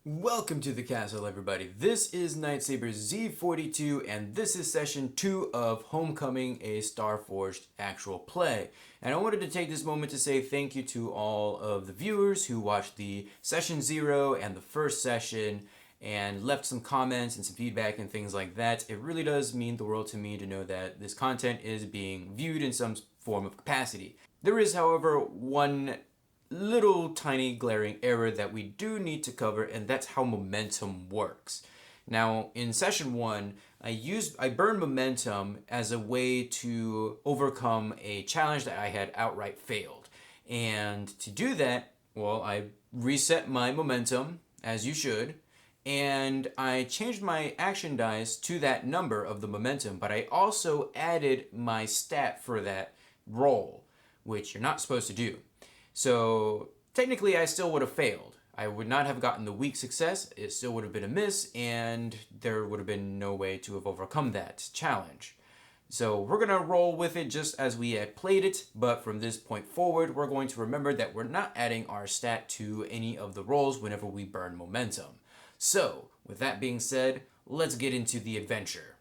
Welcome to the castle, everybody. This is Nightsaber Z42, and this is session 2 of Homecoming, a Starforged actual play. And I wanted to take this moment to say thank you to all of the viewers who watched the session 0 and the first session and left some comments and some feedback and things like that. It really does mean the world to me to know that this content is being viewed in some form of capacity. There is, however, one little tiny glaring error that we do need to cover, and that's how momentum works. Now, in session 1, I burned momentum as a way to overcome a challenge that I had outright failed. And to do that, well, I reset my momentum, as you should, and I changed my action dice to that number of the momentum, but I also added my stat for that roll, which you're not supposed to do. So technically I still would have failed. I would not have gotten the weak success, it still would have been a miss, and there would have been no way to have overcome that challenge. So we're going to roll with it just as we had played it, but from this point forward, we're going to remember that we're not adding our stat to any of the rolls whenever we burn momentum. So, with that being said, let's get into the adventure.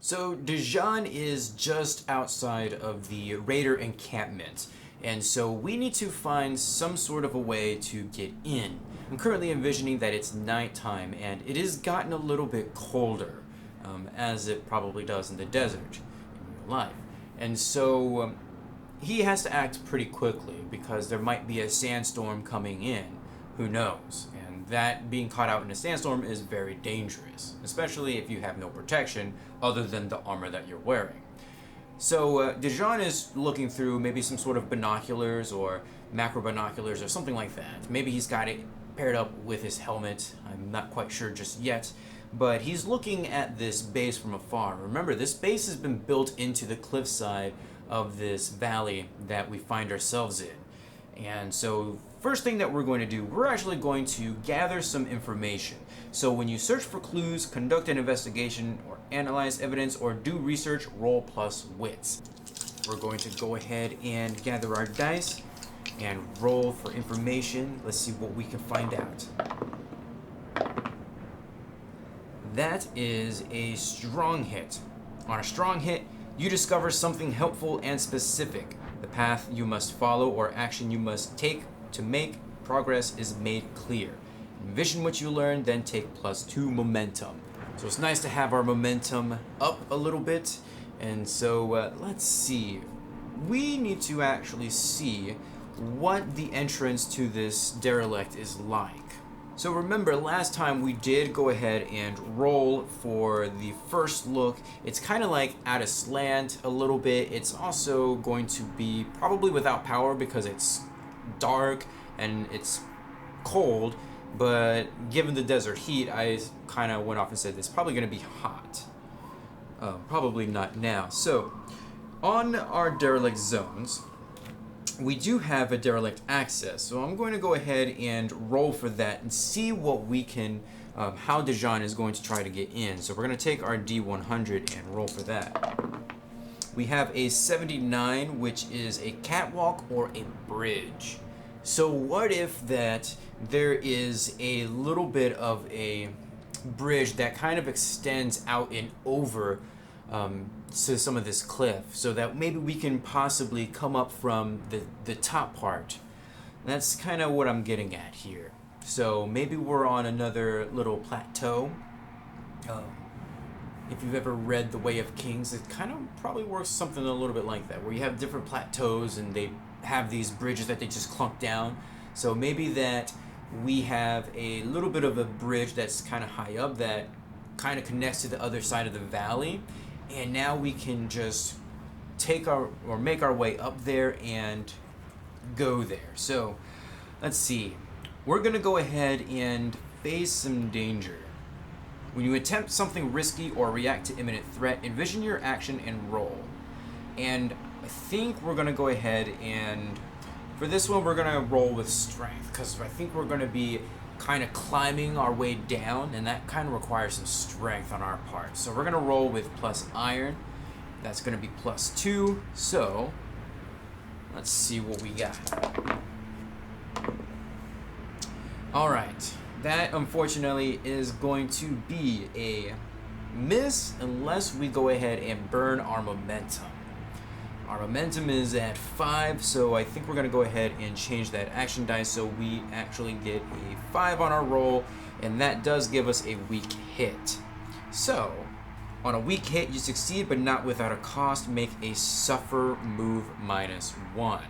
So Djon is just outside of the Raider encampment, and so we need to find some sort of a way to get in. I'm currently envisioning that it's nighttime, and it has gotten a little bit colder, as it probably does in the desert in real life. And so he has to act pretty quickly because there might be a sandstorm coming in. Who knows? And that being caught out in a sandstorm is very dangerous, especially if you have no protection other than the armor that you're wearing. So Djon is looking through maybe some sort of binoculars or macro binoculars or something like that. Maybe he's got it paired up with his helmet. I'm not quite sure just yet. But he's looking at this base from afar. Remember, this base has been built into the cliffside of this valley that we find ourselves in. And so first thing that we're going to do, we're actually going to gather some information. So when you search for clues, conduct an investigation, or analyze evidence, or do research, roll plus wits. We're going to go ahead and gather our dice and roll for information. Let's see what we can find out. That is a strong hit. On a strong hit, you discover something helpful and specific. The path you must follow or action you must take to make progress is made clear. Envision what you learn, then take +2 momentum. So it's nice to have our momentum up a little bit. And so let's see. We need to actually see what the entrance to this derelict is like. So remember, last time we did go ahead and roll for the first look. It's kind of like at a slant a little bit. It's also going to be probably without power because it's dark and it's cold, but given the desert heat, I kind of went off and said it's probably going to be hot. Probably not now. So on our derelict zones, we do have a derelict access, so I'm going to go ahead and roll for that and see what we can, how Djon is going to try to get in. So we're going to take our D100 and roll for that. We have a 79, which is a catwalk or a bridge. So what if that there is a little bit of a bridge that kind of extends out and over to some of this cliff, so that maybe we can possibly come up from the top part. That's kind of what I'm getting at here. So maybe we're on another little plateau. If you've ever read The Way of Kings, it kind of probably works something a little bit like that, where you have different plateaus and they have these bridges that they just clunk down. So maybe that we have a little bit of a bridge that's kind of high up that kind of connects to the other side of the valley, and now we can just make our way up there and go there. So let's see. We're gonna go ahead and face some danger. When you attempt something risky or react to imminent threat, envision your action and roll. And I think we're gonna go ahead and for this one we're gonna roll with strength because I think we're gonna be kind of climbing our way down, and that kind of requires some strength on our part. So we're gonna roll with plus iron. That's gonna be +2. So let's see what we got. All right, that unfortunately is going to be a miss unless we go ahead and burn our momentum. Our momentum is at 5, so I think we're going to go ahead and change that action dice so we actually get a 5 on our roll, and that does give us a weak hit. So, on a weak hit, you succeed, but not without a cost. Make a suffer move -1.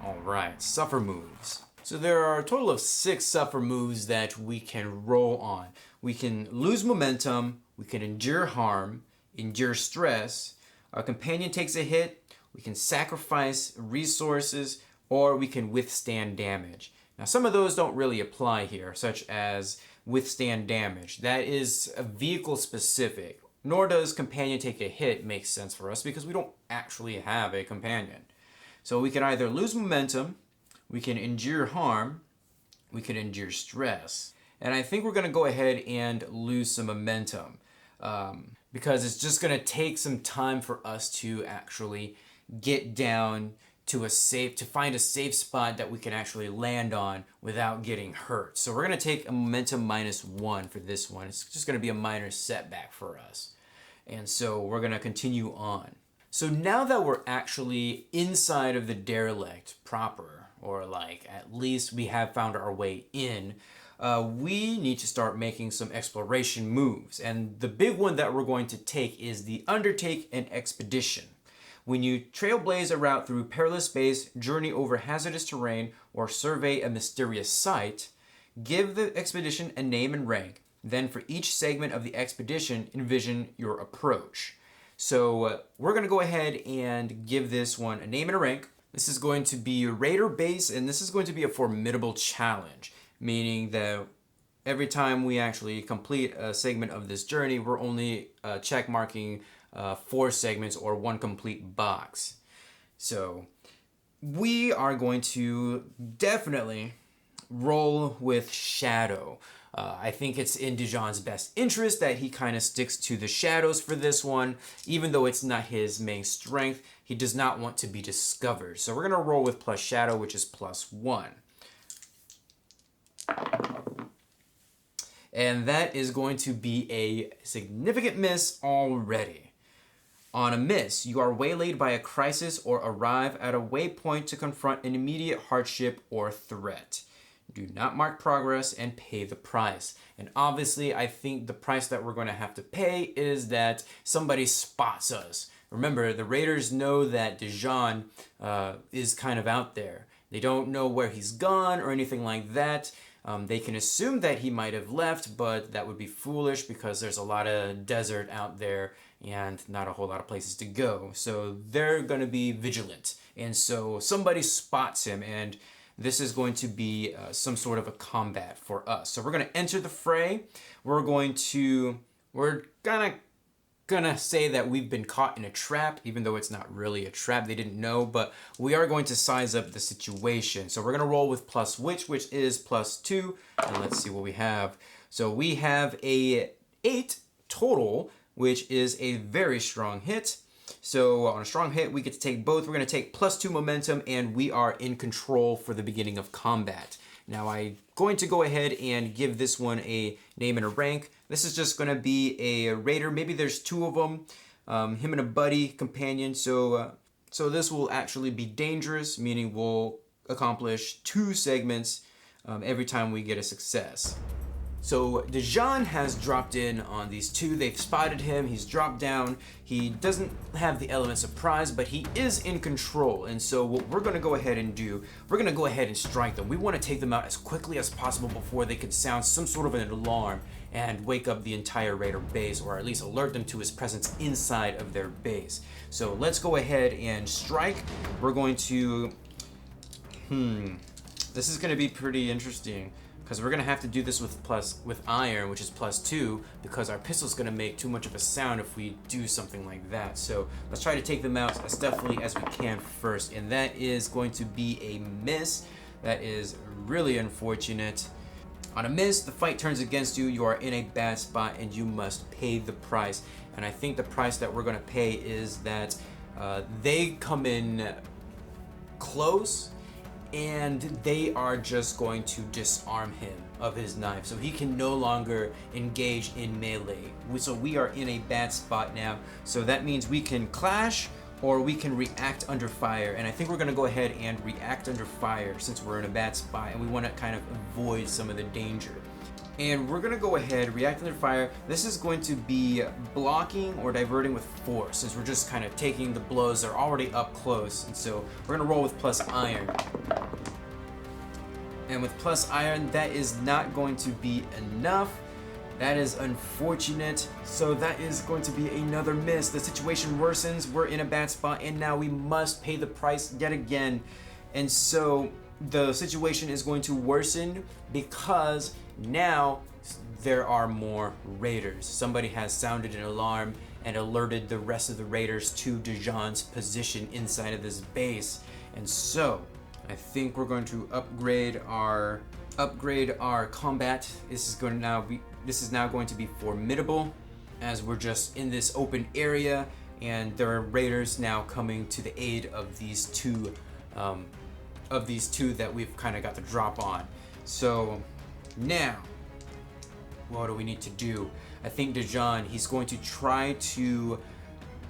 Alright, suffer moves. So there are a total of 6 suffer moves that we can roll on. We can lose momentum, we can endure harm, endure stress, our companion takes a hit, we can sacrifice resources, or we can withstand damage. Now some of those don't really apply here, such as withstand damage. That is a vehicle specific, nor does companion take a hit make sense for us because we don't actually have a companion. So we can either lose momentum, we can endure harm, we can endure stress. And I think we're gonna go ahead and lose some momentum because it's just gonna take some time for us to actually get down to find a safe spot that we can actually land on without getting hurt. So we're gonna take a momentum -1 for this one. It's just gonna be a minor setback for us. And so we're gonna continue on. So now that we're actually inside of the derelict proper, or like at least we have found our way in, we need to start making some exploration moves. And the big one that we're going to take is the Undertake an Expedition. When you trailblaze a route through perilous space, journey over hazardous terrain, or survey a mysterious site, give the expedition a name and rank. Then for each segment of the expedition, envision your approach. So we're going to go ahead and give this one a name and a rank. This is going to be Raider base, and this is going to be a formidable challenge, meaning that every time we actually complete a segment of this journey, we're only check marking 4 segments or 1 complete box. So we are going to definitely roll with Shadow. I think it's in Djon's best interest that he kind of sticks to the shadows for this one, even though it's not his main strength. He does not want to be discovered. So we're going to roll with plus Shadow, which is +1. And that is going to be a significant miss already. On a miss, you are waylaid by a crisis or arrive at a waypoint to confront an immediate hardship or threat. Do not mark progress and pay the price. And obviously, I think the price that we're going to have to pay is that somebody spots us. Remember, the Raiders know that Djon is kind of out there. They don't know where he's gone or anything like that. They can assume that he might have left, but that would be foolish because there's a lot of desert out there and not a whole lot of places to go. So they're going to be vigilant. And so somebody spots him, and this is going to be some sort of a combat for us. So we're going to enter the fray. We're gonna say that we've been caught in a trap, even though it's not really a trap. They didn't know, but we are going to size up the situation. So we're gonna roll with plus which is +2, and let's see what we have. So we have a 8 total, which is a very strong hit. So on a strong hit, we get to take both. We're gonna take +2 momentum, and we are in control for the beginning of combat. Now I'm going to go ahead and give this one a name and a rank. This is just going to be a raider. Maybe there's 2 of them, him and a buddy companion. So this will actually be dangerous, meaning we'll accomplish 2 segments every time we get a success. So Djon has dropped in on these 2. They've spotted him. He's dropped down. He doesn't have the element of surprise, but he is in control. And so what we're going to go ahead and do, we're going to go ahead and strike them. We want to take them out as quickly as possible before they can sound some sort of an alarm and wake up the entire raider base, or at least alert them to his presence inside of their base. So let's go ahead and strike. We're going to... This is going to be pretty interesting, because we're going to have to do this with iron, which is +2, because our pistol's going to make too much of a sound if we do something like that. So let's try to take them out as stealthily as we can first, and that is going to be a miss. That is really unfortunate. On a miss, the fight turns against you. You are in a bad spot, and you must pay the price. And I think the price that we're going to pay is that they come in close, and they are just going to disarm him of his knife, so he can no longer engage in melee. So we are in a bad spot now, so that means we can clash or we can react under fire, and I think we're going to go ahead and react under fire since we're in a bad spot and we want to kind of avoid some of the danger. And we're going to go ahead, react under fire. This is going to be blocking or diverting with force, since we're just kind of taking the blows. They're already up close, and so we're going to roll with +iron. And with +iron, that is not going to be enough. That is unfortunate. So that is going to be another miss. The situation worsens. We're in a bad spot, and now we must pay the price yet again. And so the situation is going to worsen because now there are more raiders. Somebody has sounded an alarm and alerted the rest of the raiders to Djon's position inside of this base. And so I think we're going to upgrade our combat. This is now going to be formidable, as we're just in this open area and there are raiders now coming to the aid of these two that we've kind of got the drop on. So now, what do we need to do? I think Djon, he's going to try to...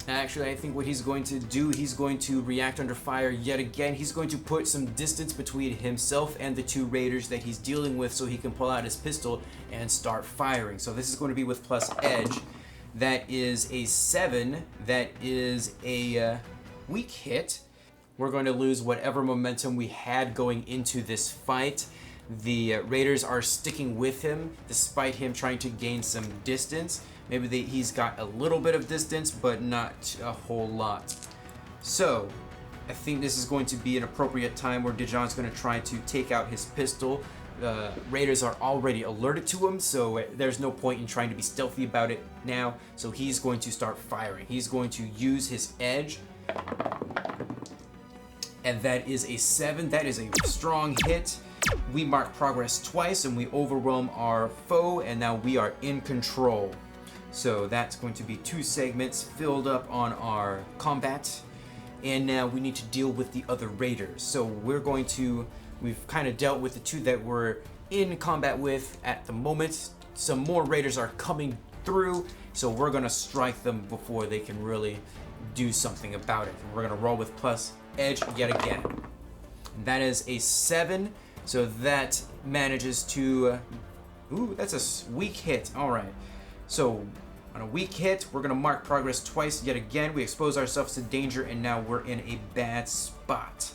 Actually, I think what he's going to do, he's going to react under fire yet again. He's going to put some distance between himself and the two raiders that he's dealing with so he can pull out his pistol and start firing. So this is going to be with +edge. That is a 7. That is a weak hit. We're going to lose whatever momentum we had going into this fight. The raiders are sticking with him despite him trying to gain some distance. Maybe he's got a little bit of distance, but not a whole lot. So I think this is going to be an appropriate time where Djon's going to try to take out his pistol. The raiders are already alerted to him, so there's no point in trying to be stealthy about it now. So he's going to start firing. He's going to use his edge. And that is a 7. That is a strong hit. We mark progress twice and we overwhelm our foe, and now we are in control. So that's going to be 2 segments filled up on our combat, and now we need to deal with the other raiders. So we've kind of dealt with the 2 that we're in combat with at the moment. Some more raiders are coming through, so we're gonna strike them before they can really do something about it. We're gonna roll with +edge yet again. That is a 7, so that manages to... Ooh, that's a weak hit. All right. So on a weak hit, we're going to mark progress twice yet again. We expose ourselves to danger, and now we're in a bad spot.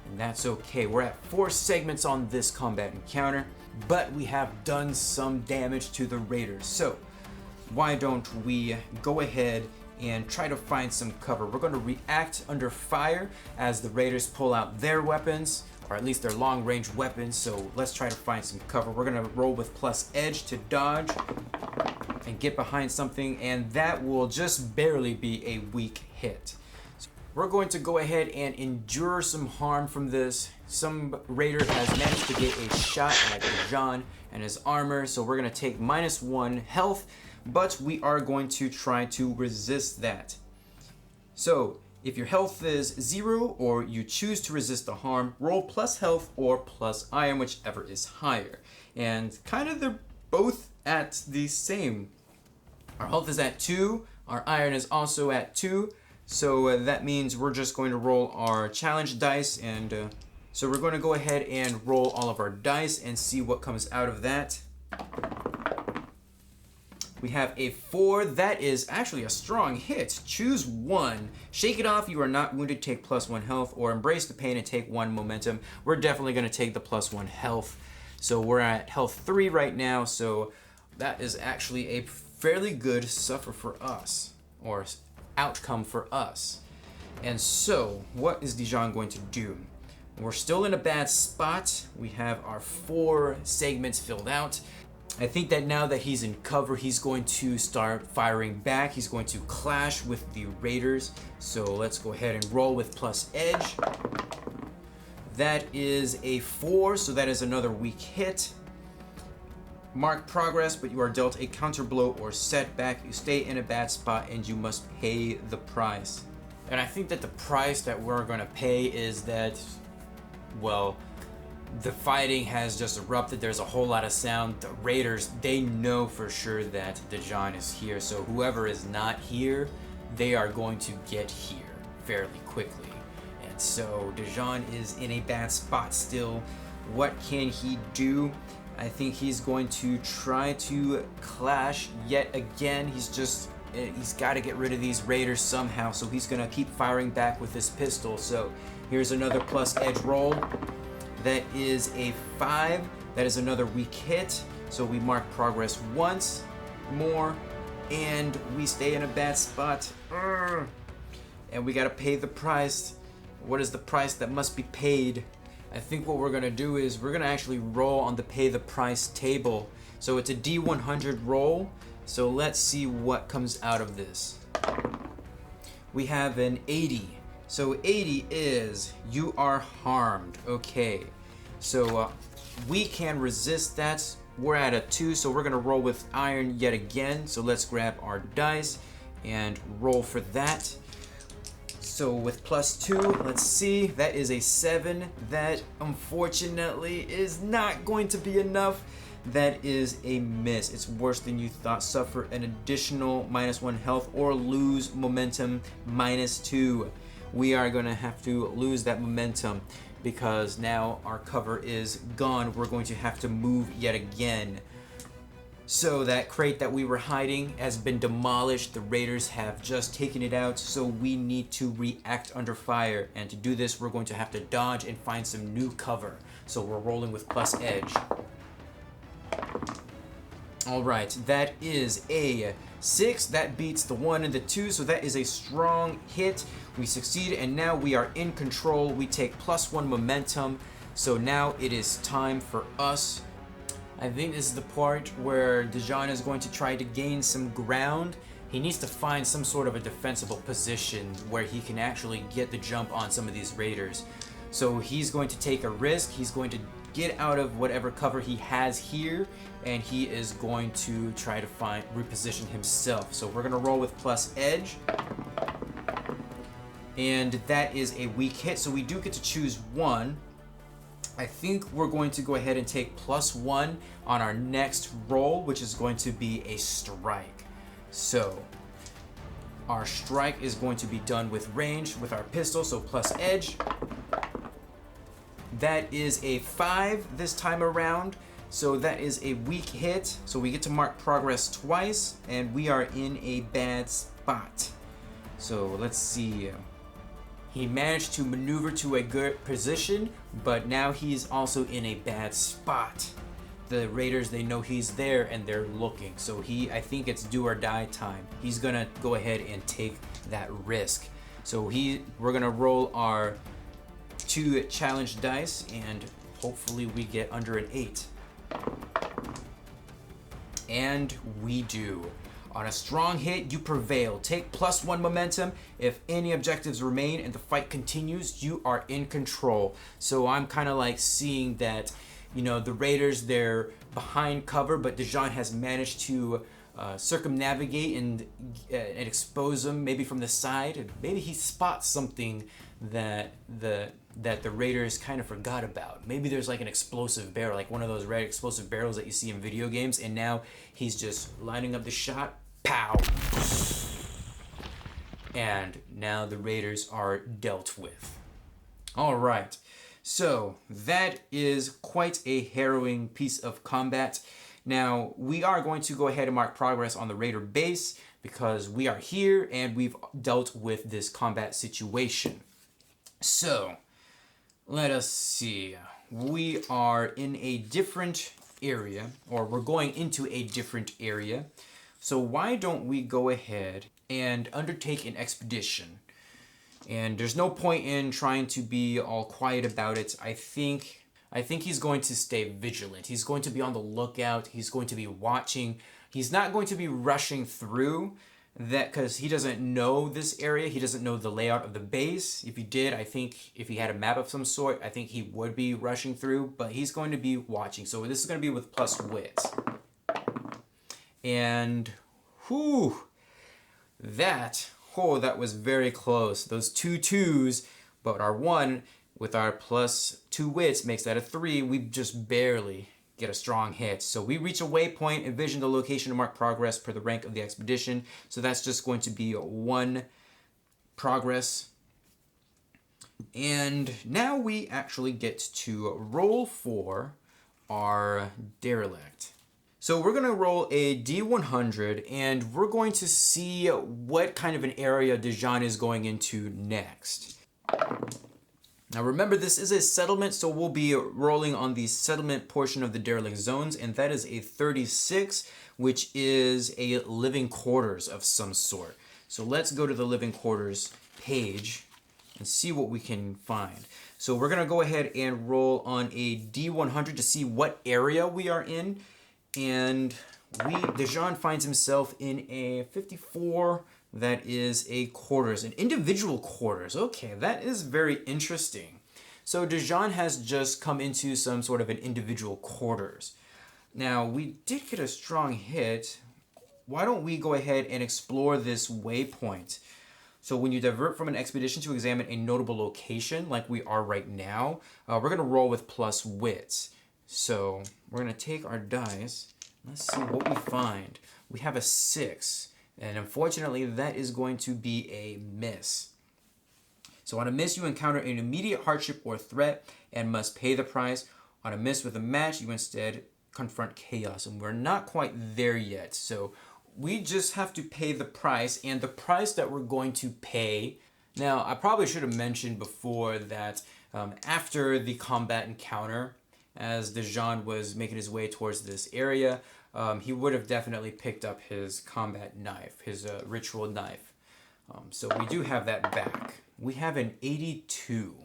And that's okay. We're at 4 segments on this combat encounter, but we have done some damage to the raiders. So why don't we go ahead and try to find some cover. We're going to react under fire as the raiders pull out their weapons, or at least their long-range weapons. So let's try to find some cover. We're going to roll with +edge to dodge and get behind something, and that will just barely be a weak hit. So we're going to go ahead and endure some harm from this. Some raider has managed to get a shot at Djon and his armor, so we're going to take -1 health, but we are going to try to resist that. So if your health is 0 or you choose to resist the harm, roll +health or +iron, whichever is higher. And kind of they're both at the same. Our health is at 2, our iron is also at 2, so that means we're just going to roll our challenge dice, and so we're going to go ahead and roll all of our dice and see what comes out of that. We have a 4. That is actually a strong hit. Choose 1. Shake it off. You are not wounded. Take +1 health, or embrace the pain and take 1 momentum. We're definitely going to take the +1 health. So we're at health 3 right now. So That is actually a fairly good suffer for us, or outcome for us. And so, what is Djon going to do? We're still in a bad spot. We have our 4 segments filled out. I think that now that he's in cover, he's going to start firing back. He's going to clash with the raiders. So let's go ahead and roll with plus edge. That is a 4, so that is another weak hit. Mark progress, but you are dealt a counter blow or setback. You stay in a bad spot and you must pay the price. And I think that the price that we're going to pay is that, well, the fighting has just erupted. There's a whole lot of sound. The raiders, they know for sure that Djon is here. So whoever is not here, they are going to get here fairly quickly. And so Djon is in a bad spot still. What can he do? I think he's going to try to clash yet again. He's got to get rid of these raiders somehow. So he's going to keep firing back with his pistol. So here's another plus edge roll. That is a 5. That is another weak hit. So we mark progress once more, and we stay in a bad spot. And we gotta pay the price. What is the price that must be paid? I think what we're gonna do is we're gonna actually roll on the pay the price table. So it's a D100 roll. So let's see what comes out of this. We have an 80. So 80 is you are harmed. Okay, so we can resist that. We're at a 2, so we're gonna roll with iron yet again. So let's grab our dice and roll for that. So with plus 2, let's see, that is a 7. That unfortunately is not going to be enough. That is a miss. It's worse than you thought. Suffer an additional -1 health or lose momentum -2. We are going to have to lose that momentum because now our cover is gone. We're going to have to move yet again. So that crate that we were hiding has been demolished. The raiders have just taken it out, so we need to react under fire. And to do this, we're going to have to dodge and find some new cover. So we're rolling with plus edge. Alright, that is a 6. That beats the 1 and the 2, so that is a strong hit. We succeed, and now we are in control. We take +1 momentum, so now it is time for us. I think this is the part where Djon is going to try to gain some ground. He needs to find some sort of a defensible position where he can actually get the jump on some of these raiders. So he's going to take a risk. He's going to get out of whatever cover he has here, and he is going to try to reposition himself. So we're going to roll with plus edge, and that is a weak hit, so we do get to choose one. I think we're going to go ahead and take +1 on our next roll, which is going to be a strike. So our strike is going to be done with range with our pistol, so plus edge. That is a 5 this time around, so that is a weak hit. So we get to mark progress twice, and we are in a bad spot. So let's see. He managed to maneuver to a good position, but now he's also in a bad spot. The raiders, they know he's there and they're looking. So I think it's do or die time. He's gonna go ahead and take that risk. So we're gonna roll our 2 challenge dice, and hopefully we get under an 8. And we do. On a strong hit, you prevail. Take +1 momentum. If any objectives remain and the fight continues, you are in control. So I'm kind of like seeing that, the raiders, they're behind cover, but Djon has managed to circumnavigate and expose them maybe from the side. And maybe he spots something that the raiders kind of forgot about. Maybe there's like an explosive barrel, like one of those red explosive barrels that you see in video games, and now he's just lining up the shot. Pow! And now the raiders are dealt with. All right, so that is quite a harrowing piece of combat. Now we are going to go ahead and mark progress on the raider base because we are here and we've dealt with this combat situation. So let us see. We are in a different area, or we're going into a different area. So why don't we go ahead and undertake an expedition? And there's no point in trying to be all quiet about it. I think he's going to stay vigilant. He's going to be on the lookout. He's going to be watching. He's not going to be rushing through that because he doesn't know this area. He doesn't know the layout of the base. If he did, I think if he had a map of some sort, I think he would be rushing through, but he's going to be watching. So this is going to be with plus wits. And that was very close. Those 2 2s, but our 1 with our plus 2 wits makes that a 3. We just barely get a strong hit. So we reach a waypoint, envision the location to mark progress per the rank of the expedition. So that's just going to be 1 progress. And now we actually get to roll for our derelict. So we're going to roll a D100 and we're going to see what kind of an area Djon is going into next. Now remember, this is a settlement, so we'll be rolling on the settlement portion of the derelict zones, and that is a 36, which is a living quarters of some sort. So let's go to the living quarters page and see what we can find. So we're going to go ahead and roll on a D100 to see what area we are in. And Djon finds himself in a 54 that is a quarters, an individual quarters. Okay, that is very interesting. So Djon has just come into some sort of an individual quarters. Now, we did get a strong hit. Why don't we go ahead and explore this waypoint? So when you divert from an expedition to examine a notable location, like we are right now, we're going to roll with plus wits. So we're going to take our dice. Let's see what we find. We have a 6. And unfortunately, that is going to be a miss. So on a miss, you encounter an immediate hardship or threat and must pay the price. On a miss with a match, you instead confront chaos. And we're not quite there yet. So we just have to pay the price. And the price that we're going to pay... Now, I probably should have mentioned before that after the combat encounter, as Djon was making his way towards this area, he would have definitely picked up his combat knife, his ritual knife. So we do have that back. We have an 82.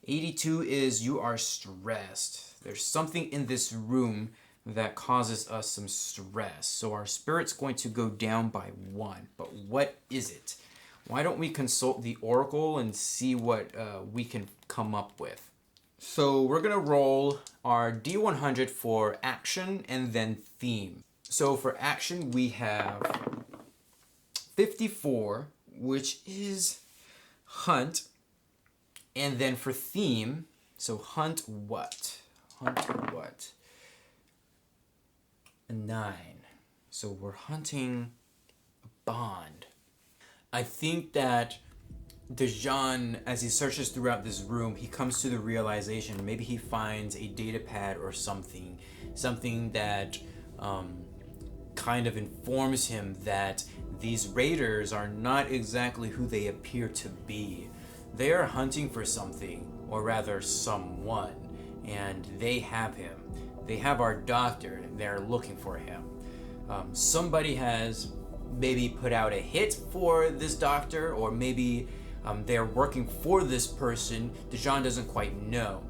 82 is you are stressed. There's something in this room that causes us some stress. So our spirit's going to go down by 1. But what is it? Why don't we consult the oracle and see what we can come up with? So we're going to roll our D100 for action and then theme. So for action, we have 54, which is hunt. And then for theme, so hunt what? Hunt what? A 9. So we're hunting a bond. I think that Djon, as he searches throughout this room, he comes to the realization maybe he finds a data pad or something that kind of informs him that these raiders are not exactly who they appear to be. They are hunting for something, or rather someone, and they have him. They have our doctor, and they're looking for him. Somebody has maybe put out a hit for this doctor, or maybe they're working for this person. Djon doesn't quite know.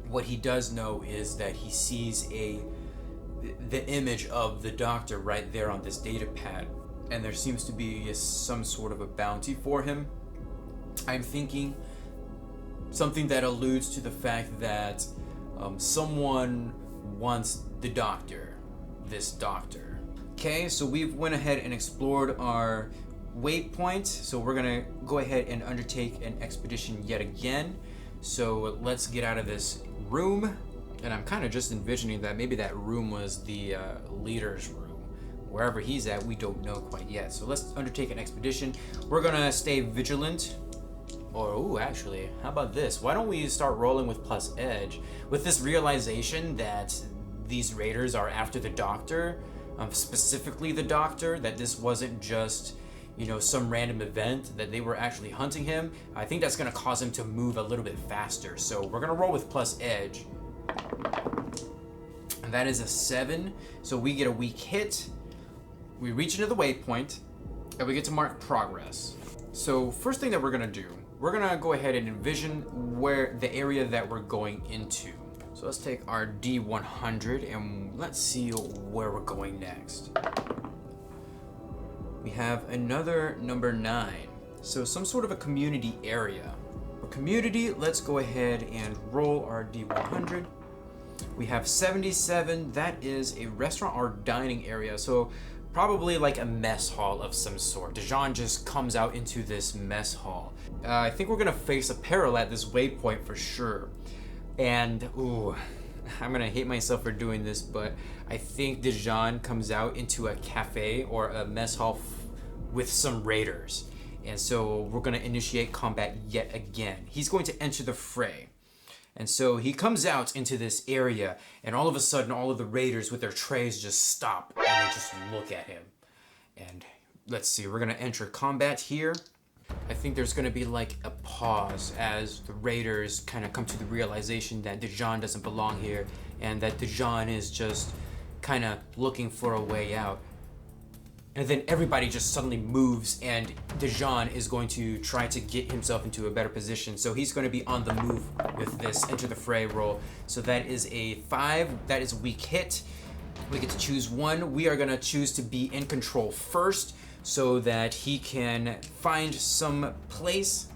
What he does know is that he sees the image of the doctor right there on this data pad, and there seems to be some sort of a bounty for him. I'm thinking something that alludes to the fact that someone wants the doctor, this doctor. Okay, so we've went ahead and explored our waypoint, so we're gonna go ahead and undertake an expedition yet again. So let's get out of this room, and I'm kind of just envisioning that maybe that room was the leader's room. Wherever he's at, we don't know quite yet. So let's undertake an expedition. We're gonna stay vigilant. Or, actually, how about this? Why don't we start rolling with plus edge? With this realization that these raiders are after the doctor, specifically the doctor, that this wasn't just, some random event, that they were actually hunting him, I think that's gonna cause him to move a little bit faster. So we're gonna roll with plus edge. And that is a 7. So we get a weak hit. We reach into the waypoint, and we get to mark progress. So first thing that we're gonna do, we're gonna go ahead and envision where the area that we're going into. So let's take our D100 and let's see where we're going next. We have another number 9. So some sort of a community area. For community, let's go ahead and roll our D100. We have 77. That is a restaurant or dining area. So probably like a mess hall of some sort. Djon just comes out into this mess hall. I think we're gonna face a peril at this waypoint for sure. And ooh, I'm gonna hate myself for doing this, but I think Djon comes out into a cafe or a mess hall with some raiders. And so we're gonna initiate combat yet again. He's going to enter the fray. And so he comes out into this area, and all of a sudden, all of the raiders with their trays just stop, and they just look at him. And let's see, we're gonna enter combat here. I think there's gonna be like a pause as the raiders kind of come to the realization that Djon doesn't belong here, and that Djon is just kind of looking for a way out. And then everybody just suddenly moves, and Djon is going to try to get himself into a better position. So he's going to be on the move with this enter the fray roll. So that is a 5. That is a weak hit. We get to choose one. We are going to choose to be in control first so that he can find some place.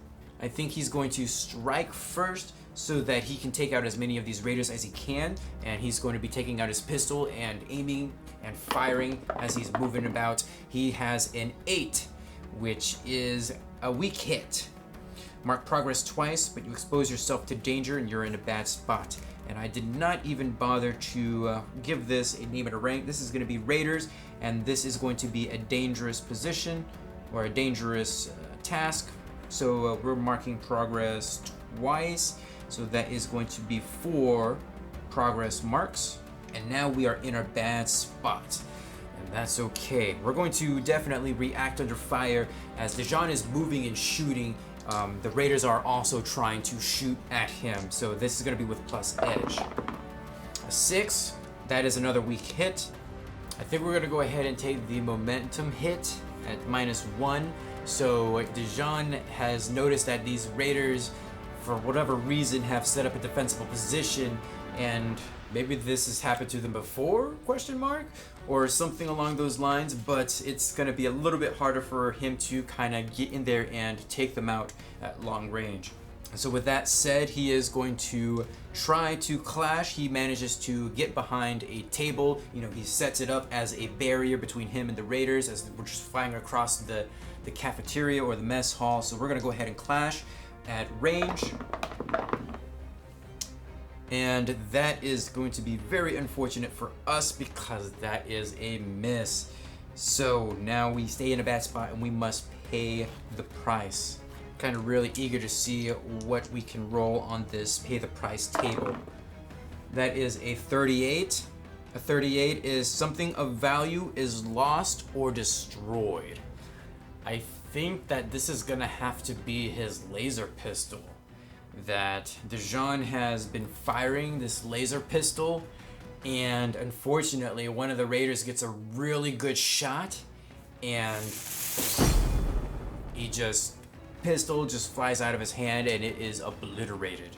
I think he's going to strike first so that he can take out as many of these raiders as he can. And he's going to be taking out his pistol and aiming and firing as he's moving about. He has an 8, which is a weak hit. Mark progress twice, but you expose yourself to danger and you're in a bad spot. And I did not even bother to give this a name and a rank. This is going to be raiders, and this is going to be a dangerous position or a dangerous task. So we're marking progress twice. So that is going to be 4 progress marks. And now we are in a bad spot. And that's okay. We're going to definitely react under fire as Djon is moving and shooting. The raiders are also trying to shoot at him. So this is going to be with plus edge. A 6. That is another weak hit. I think we're going to go ahead and take the momentum hit at -1. So Djon has noticed that these raiders, for whatever reason, have set up a defensible position, and maybe this has happened to them before, question mark, or something along those lines, but it's going to be a little bit harder for him to kind of get in there and take them out at long range. So with that said, he is going to try to clash. He manages to get behind a table. You know, he sets it up as a barrier between him and the raiders as we're just flying across the cafeteria or the mess hall. So we're going to go ahead and clash at range. And that is going to be very unfortunate for us because that is a miss. So now we stay in a bad spot and we must pay the price. Kind of really eager to see what we can roll on this pay the price table. That is a 38. A 38 is something of value is lost or destroyed. I think that this is gonna have to be his laser pistol. That Djon has been firing this laser pistol, and unfortunately one of the raiders gets a really good shot, and pistol just flies out of his hand and it is obliterated.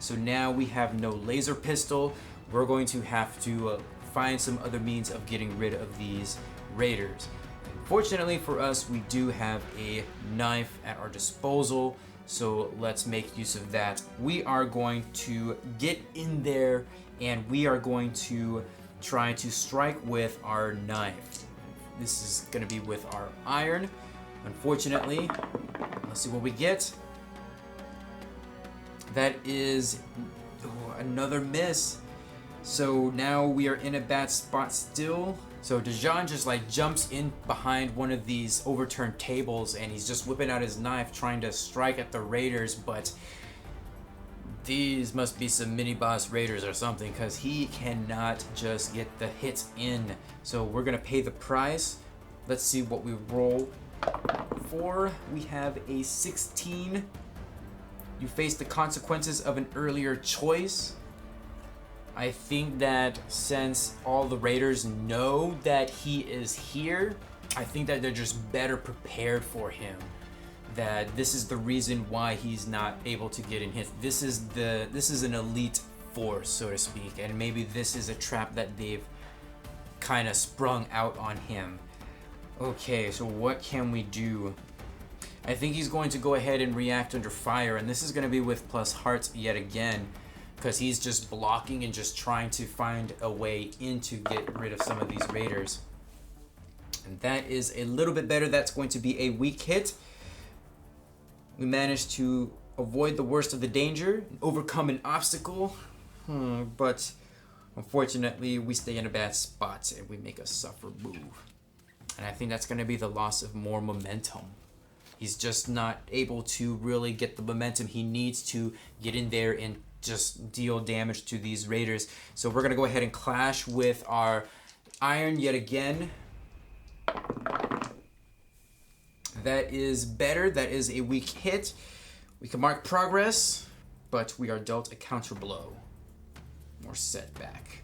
So now we have no laser pistol. We're going to have to find some other means of getting rid of these raiders. Fortunately for us, we do have a knife at our disposal. So let's make use of that. We are going to get in there and we are going to try to strike with our knife. This is going to be with our iron. Unfortunately, let's see what we get. That is another miss. So now we are in a bad spot still. So Djon just like jumps in behind one of these overturned tables and he's just whipping out his knife trying to strike at the raiders, but these must be some mini boss raiders or something because he cannot just get the hits in. So we're gonna pay the price. Let's see what we roll for. We have a 16. You face the consequences of an earlier choice. I think that since all the raiders know that he is here, I think that they're just better prepared for him. That this is the reason why he's not able to get in his. This is an elite force, so to speak, and maybe this is a trap that they've kind of sprung out on him. Okay, so what can we do? I think he's going to go ahead and react under fire, and this is going to be with plus hearts yet again, because he's just blocking and just trying to find a way in to get rid of some of these raiders. And that is a little bit better. That's going to be a weak hit. We managed to avoid the worst of the danger, overcome an obstacle, but unfortunately we stay in a bad spot and we make a suffer move. And I think that's going to be the loss of more momentum. He's just not able to really get the momentum he needs to get in there and just deal damage to these raiders. So we're going to go ahead and clash with our iron yet again. That is better. That is a weak hit. We can mark progress, but we are dealt a counter blow. More setback.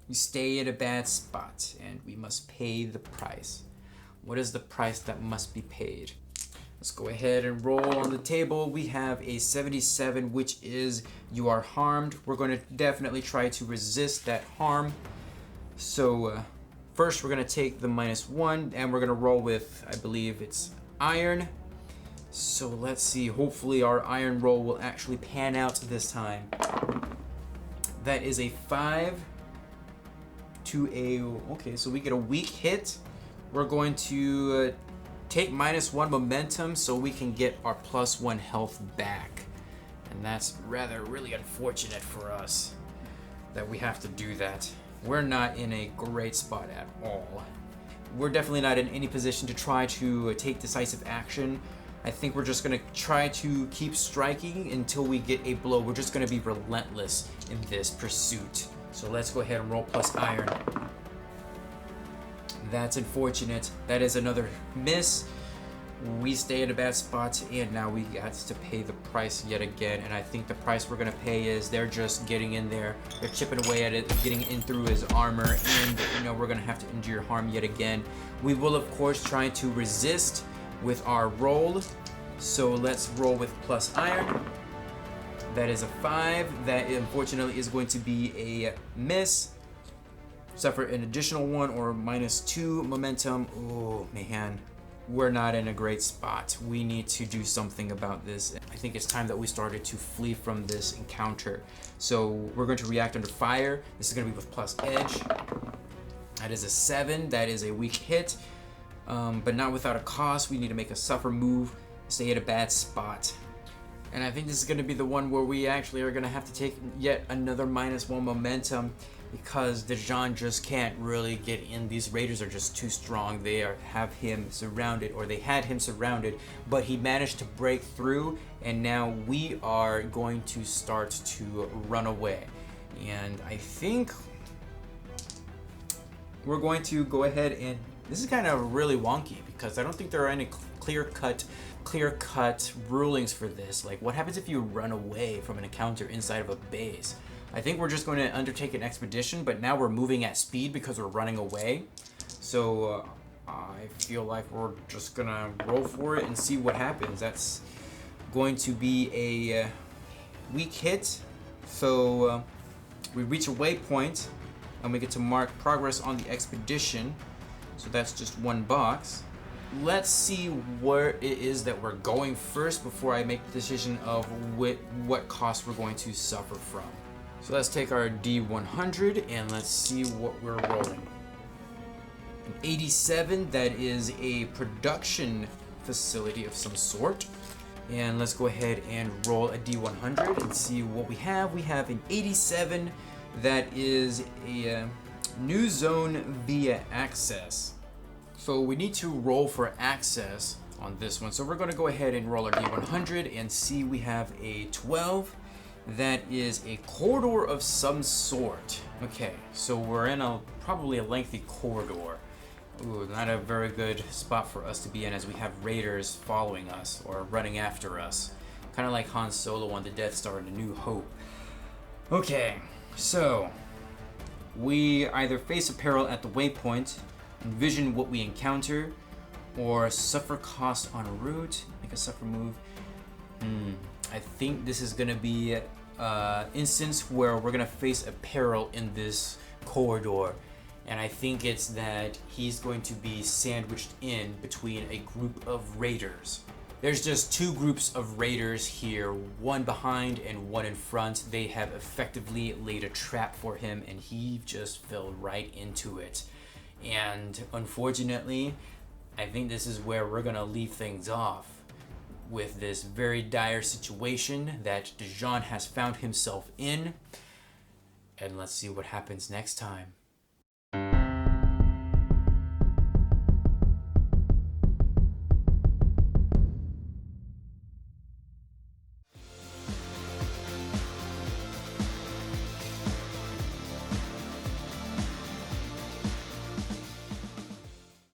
We stay at a bad spot, and we must pay the price. What is the price that must be paid? Let's go ahead and roll on the table. We have a 77, which is you are harmed. We're going to definitely try to resist that harm. So first we're going to take the -1, and we're going to roll with, I believe it's iron. So let's see. Hopefully our iron roll will actually pan out this time. That is a 5 to a... Okay, so we get a weak hit. We're going to take -1 momentum so we can get our +1 health back. And that's really unfortunate for us that we have to do that. We're not in a great spot at all. We're definitely not in any position to try to take decisive action. I think we're just going to try to keep striking until we get a blow. We're just going to be relentless in this pursuit. So let's go ahead and roll plus iron. That's unfortunate. That is another miss. We stay in a bad spot, and now we got to pay the price yet again. And I think the price we're going to pay is they're just getting in there. They're chipping away at it, getting in through his armor, and we're going to have to endure harm yet again. We will, of course, try to resist with our roll. So let's roll with plus iron. That is a 5. That unfortunately is going to be a miss. Suffer an additional 1 or -2 momentum. Oh man, we're not in a great spot. We need to do something about this. I think it's time that we started to flee from this encounter. So we're going to react under fire. This is going to be with plus edge. That is a 7. That is a weak hit, but not without a cost. We need to make a suffer move, stay at a bad spot. And I think this is going to be the one where we actually are going to have to take yet another -1 momentum, because the Djon just can't really get in. These raiders are just too strong. They have him surrounded, or they had him surrounded, but he managed to break through, and now we are going to start to run away. And I think we're going to go ahead and... This is kind of really wonky, because I don't think there are any clear-cut rulings for this. Like, what happens if you run away from an encounter inside of a base? I think we're just going to undertake an expedition, but now we're moving at speed because we're running away. So I feel like we're just going to roll for it and see what happens. That's going to be a weak hit. So we reach a waypoint, and we get to mark progress on the expedition. So that's just 1 box. Let's see where it is that we're going first before I make the decision of what cost we're going to suffer from. So let's take our D100 and let's see what we're rolling. An 87, that is a production facility of some sort. And let's go ahead and roll a D100 and see what we have. We have an 87, that is a new zone via access. So we need to roll for access on this one. So we're going to go ahead and roll our D100 and see. We have a 12. That is a corridor of some sort. Okay, so we're in probably a lengthy corridor. Ooh, not a very good spot for us to be in, as we have raiders following us or running after us. Kind of like Han Solo on the Death Star in A New Hope. Okay, so We either face a peril at the waypoint, envision what we encounter, or suffer cost en route, make a suffer move. I think this is gonna be an instance where we're gonna face a peril in this corridor. And I think it's that he's going to be sandwiched in between a group of raiders. There's just two groups of raiders here, one behind and one in front. They have effectively laid a trap for him and he just fell right into it. And unfortunately, I think this is where we're gonna leave things off with this very dire situation that Djon has found himself in. And let's see what happens next time.